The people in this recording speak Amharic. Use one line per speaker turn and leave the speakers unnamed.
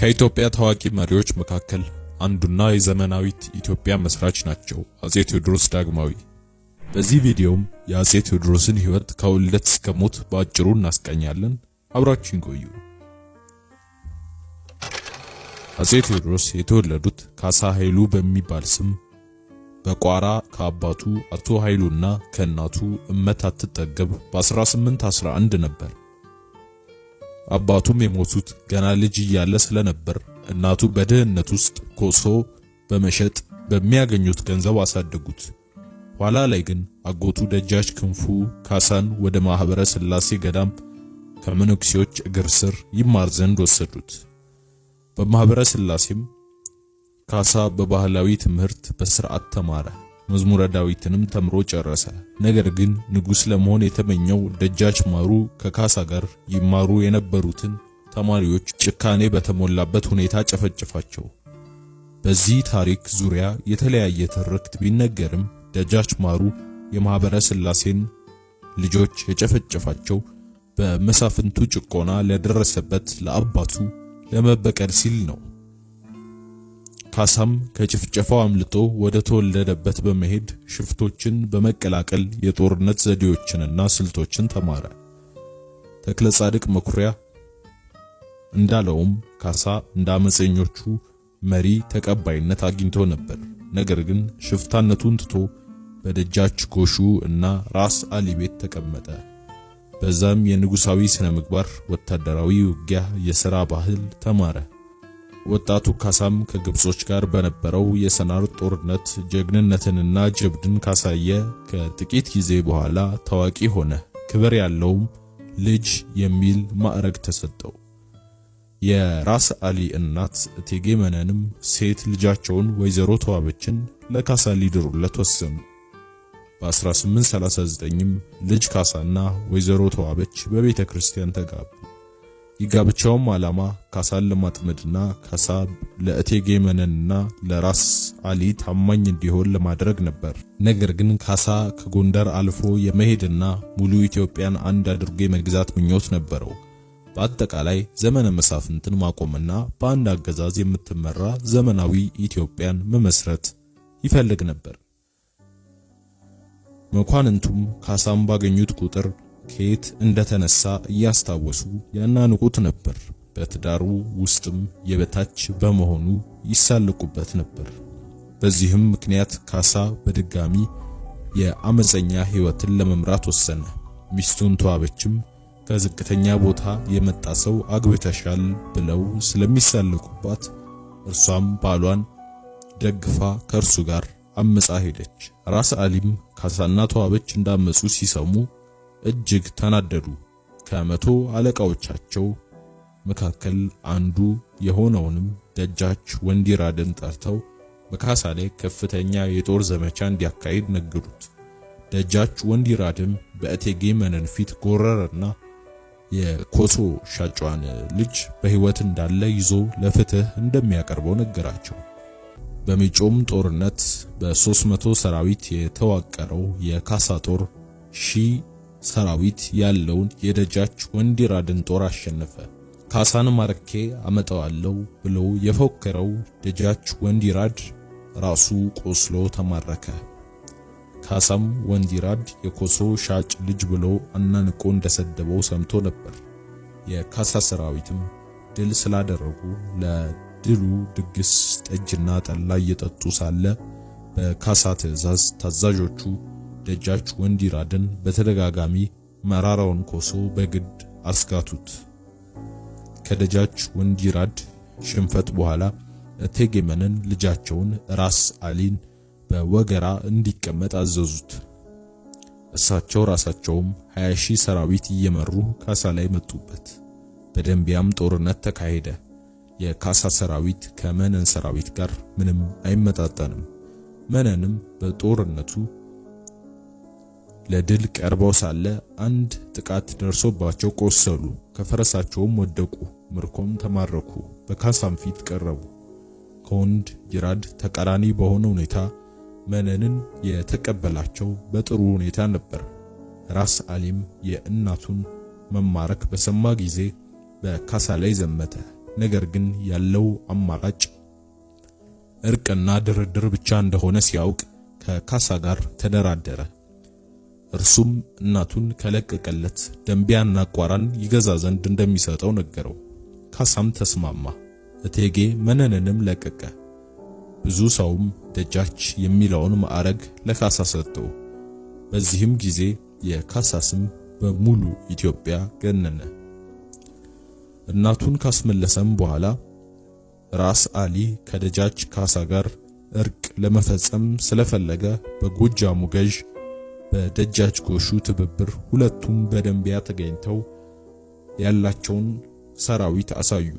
ከኢትዮጵያ ታዋቂ መሪዎች መካከል አንዱና የዘመናዊት ኢትዮጵያ መስራች ናቸው አጼ ቴዎድሮስ ዳግማዊ። በዚህ ቪዲዮም የአጼ ቴዎድሮስን ሕይወት ከውልደት እስከ ሞት በአጭሩ እናስቃኛለን። አብራችሁን ቆዩ። አጼ ቴዎድሮስ የተወለዱት ካሳ ኃይሉ በሚባል ስም በቋራ ከአባቱ አቶ ኃይሉና ከእናቱ እመት አትጠገብ በ1811 ነበር። አባቱም የሞቱት ገና ልጅ እያለ ስለነበር እናቱ በድህነት ውስጥ ኮሶ በመሸጥ በሚያገኙት ገንዘብ አሳደጉት። ኋላ ላይ ግን አጎቱ ደጃች ክንፉ ካሳን ወደ ማህበረ ሥላሴ ገዳም ከመነኩሴዎች እግር ስር ይማር ዘንድ ወሰዱት። በማህበረ ሥላሴም ካሳ በባህላዊ ትምህርት በስርዓት ተማረ። መዝሙረ ዳዊትንም ተምሮ ጨረሰ። ነገር ግን ንጉስ ለመሆን የተመኘው ደጃች ማሩ ከካሳ ጋር ይማሩ የነበሩትን ተማሪዎች ጭካኔ በተሞላበት ሁኔታ ጨፈጨፋቸው። በዚህ ታሪክ ዙሪያ የተለያየ ትርክት ቢነገርም ደጃች ማሩ የማህበረ ሥላሴን ልጆች የጨፈጨፋቸው በመሳፍንቱ ጭቆና ለደረሰበት ለአባቱ ለመበቀል ሲል ነው። ካሳም ከጭፍጨፋው አምልጦ ወደ ተወለደበት በመሄድ ሽፍቶችን በመቀላቀል የጦርነት ዘዴዎችንና ስልቶችን ተማረ። ተክለ ጻድቅ መኩሪያ እንዳለውም ካሳ እንደ አመፀኞቹ መሪ ተቀባይነት አግኝቶ ነበር። ነገር ግን ሽፍታነቱን ትቶ በደጃች ጎሹ እና ራስ አሊ ቤት ተቀመጠ። በዛም የንጉሳዊ ስነ ምግባር፣ ወታደራዊ ውጊያ፣ የሥራ ባህል ተማረ። ወጣቱ ካሳም ከግብጾች ጋር በነበረው የሰናር ጦርነት ጀግንነትንና ጀብድን ካሳየ ከጥቂት ጊዜ በኋላ ታዋቂ ሆነ። ክብር ያለውም ልጅ የሚል ማዕረግ ተሰጠው። የራስ አሊ እናት እቴጌ መነንም ሴት ልጃቸውን ወይዘሮ ተዋበችን ለካሳ ሊድሩለት ወሰኑ። በ1839ም ልጅ ካሳና ወይዘሮ ተዋበች በቤተ ክርስቲያን ተጋቡ። የጋብቻውም ዓላማ ካሳን ለማጥመድና ካሳ ለእቴጌ መነንና ለራስ አሊ ታማኝ እንዲሆን ለማድረግ ነበር። ነገር ግን ካሳ ከጎንደር አልፎ የመሄድና ሙሉ ኢትዮጵያን አንድ አድርጎ የመግዛት ምኞት ነበረው። በአጠቃላይ ዘመነ መሳፍንትን ማቆምና በአንድ አገዛዝ የምትመራ ዘመናዊ ኢትዮጵያን መመስረት ይፈልግ ነበር። መኳንንቱም ካሳን ባገኙት ቁጥር ከየት እንደተነሳ እያስታወሱ ያናንቁት ነበር። በትዳሩ ውስጥም የበታች በመሆኑ ይሳለቁበት ነበር። በዚህም ምክንያት ካሳ በድጋሚ የአመፀኛ ሕይወትን ለመምራት ወሰነ። ሚስቱን ተዋበችም ከዝቅተኛ ቦታ የመጣ ሰው አግብተሻል ብለው ስለሚሳለቁባት እርሷም ባሏን ደግፋ ከእርሱ ጋር አመጻ ሄደች። ራስ አሊም ካሳና ተዋበች እንዳመጹ ሲሰሙ እጅግ ተናደዱ። ከመቶ አለቃዎቻቸው መካከል አንዱ የሆነውንም ደጃች ወንዲራድን ጠርተው በካሳ ላይ ከፍተኛ የጦር ዘመቻ እንዲያካሂድ ነገሩት። ደጃች ወንዲራድም በእቴጌ መነን ፊት ጎረረና የኮሶ ሻጯን ልጅ በሕይወት እንዳለ ይዞ ለፍትህ እንደሚያቀርበው ነገራቸው። በሚጮም ጦርነት በ300 ሰራዊት የተዋቀረው የካሳ ጦር ሰራዊት ያለውን የደጃች ወንዲራድን ጦር አሸነፈ። ካሳን ማርኬ አመጣዋለሁ ብሎ የፎከረው ደጃች ወንዲራድ ራሱ ቆስሎ ተማረከ። ካሳም ወንዲራድ የኮሶ ሻጭ ልጅ ብሎ አናንቆ እንደሰደበው ሰምቶ ነበር። የካሳ ሰራዊትም ድል ስላደረጉ ለድሉ ድግስ ጠጅና ጠላ እየጠጡ ሳለ በካሳ ትዕዛዝ ታዛዦቹ ደጃች ወንዲራድን በተደጋጋሚ መራራውን ኮሶ በግድ አስጋቱት። ከደጃች ወንዲራድ ሽንፈት በኋላ እቴጌ መነን ልጃቸውን ራስ አሊን በወገራ እንዲቀመጥ አዘዙት። እሳቸው ራሳቸውም 20,000 ሰራዊት እየመሩ ካሳ ላይ መጡበት። በደንቢያም ጦርነት ተካሄደ። የካሳ ሰራዊት ከመነን ሰራዊት ጋር ምንም አይመጣጠንም። መነንም በጦርነቱ ለድል ቀርበው ሳለ አንድ ጥቃት ደርሶባቸው ቆሰሉ። ከፈረሳቸውም ወደቁ። ምርኮም ተማረኩ። በካሳም ፊት ቀረቡ። ከወንዲራድ ተቃራኒ በሆነ ሁኔታ መነንን የተቀበላቸው በጥሩ ሁኔታ ነበር። ራስ አሊም የእናቱን መማረክ በሰማ ጊዜ በካሳ ላይ ዘመተ። ነገር ግን ያለው አማራጭ እርቅና ድርድር ብቻ እንደሆነ ሲያውቅ ከካሳ ጋር ተደራደረ። እርሱም እናቱን ከለቀቀለት ደንቢያና ቋራን ይገዛ ዘንድ እንደሚሰጠው ነገረው። ካሳም ተስማማ። እቴጌ መነንንም ለቀቀ። ብዙ ሰውም ደጃች የሚለውን ማዕረግ ለካሳ ሰጠው። በዚህም ጊዜ የካሳ ስም በሙሉ ኢትዮጵያ ገነነ። እናቱን ካስመለሰም በኋላ ራስ አሊ ከደጃች ካሳ ጋር እርቅ ለመፈጸም ስለፈለገ በጎጃሙ ገዥ በደጃች ጎሹ ትብብር ሁለቱም በደንቢያ ተገኝተው ያላቸውን ሰራዊት አሳዩ።